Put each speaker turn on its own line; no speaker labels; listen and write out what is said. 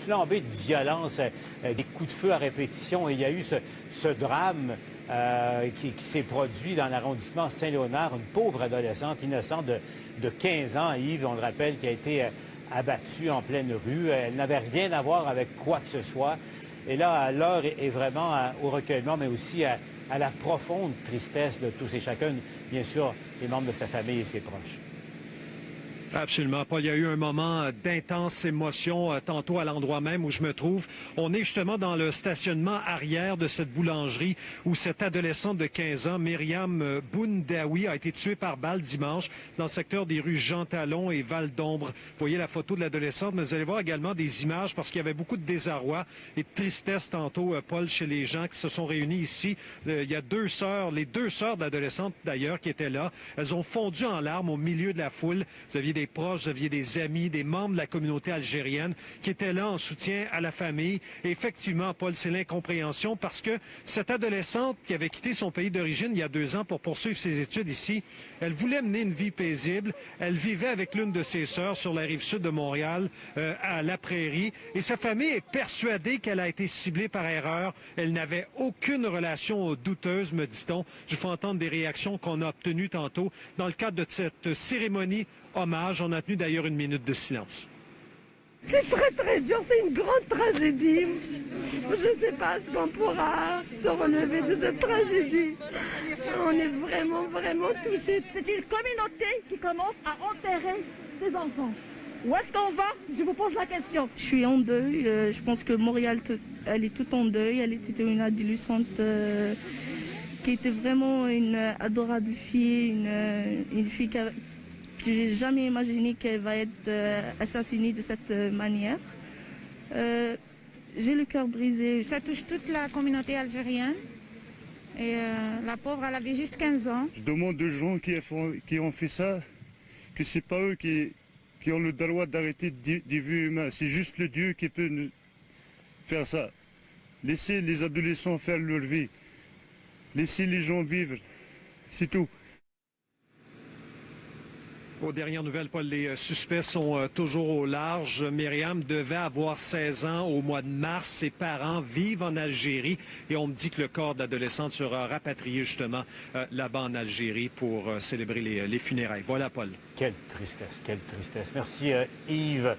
flambée de violence, des coups de feu à répétition. Et il y a eu ce drame qui s'est produit dans l'arrondissement Saint-Léonard, une pauvre adolescente innocente de 15 ans, Yves, on le rappelle, qui a été abattue en pleine rue. Elle n'avait rien à voir avec quoi que ce soit. Et là, l'heure est vraiment au recueillement, mais aussi à la profonde tristesse de tous et chacun, bien sûr, les membres de sa famille et ses proches.
Absolument, Paul. Il y a eu un moment d'intense émotion tantôt à l'endroit même où je me trouve. On est justement dans le stationnement arrière de cette boulangerie où cette adolescente de 15 ans, Myriam Boundaoui, a été tuée par balle dimanche dans le secteur des rues Jean Talon et Val d'Ombre. Vous voyez la photo de l'adolescente, mais vous allez voir également des images parce qu'il y avait beaucoup de désarroi et de tristesse tantôt, Paul, chez les gens qui se sont réunis ici. Il y a deux sœurs, les deux sœurs d'adolescentes d'ailleurs, qui étaient là. Elles ont fondu en larmes au milieu de la foule. Vous aviez des proches, vous aviez des amis, des membres de la communauté algérienne qui étaient là en soutien à la famille. Et effectivement, Paul, c'est l'incompréhension parce que cette adolescente qui avait quitté son pays d'origine il y a 2 ans pour poursuivre ses études ici, elle voulait mener une vie paisible. Elle vivait avec l'une de ses sœurs sur la rive sud de Montréal, à La Prairie. Et sa famille est persuadée qu'elle a été ciblée par erreur. Elle n'avait aucune relation douteuse, me dit-on. Je vous fais entendre des réactions qu'on a obtenues tantôt dans le cadre de cette cérémonie hommage. On a tenu d'ailleurs 1 minute de silence.
C'est très très dur, c'est une grande tragédie. Je ne sais pas ce qu'on pourra se relever de cette tragédie. On est vraiment touchés.
C'est une communauté qui commence à enterrer ses enfants. Où est-ce qu'on va? Je vous pose la question.
Je suis en deuil. Je pense que Montréal, elle est toute en deuil. Elle était une adolescente qui était vraiment une adorable fille, une fille que j'ai jamais imaginé qu'elle va être assassinée de cette manière. J'ai le cœur brisé.
Ça touche toute la communauté algérienne. Et la pauvre, elle avait juste 15 ans.
Je demande aux gens qui ont fait ça, que c'est pas eux qui ont le droit d'arrêter des vies humaines. C'est juste le Dieu qui peut nous faire ça. Laissez les adolescents faire leur vie. Laissez les gens vivre. C'est tout.
Aux dernières nouvelles, Paul, les suspects sont toujours au large. Myriam devait avoir 16 ans au mois de mars. Ses parents vivent en Algérie et on me dit que le corps d'adolescente sera rapatrié justement là-bas en Algérie pour célébrer les funérailles. Voilà, Paul.
Quelle tristesse, quelle tristesse. Merci Yves.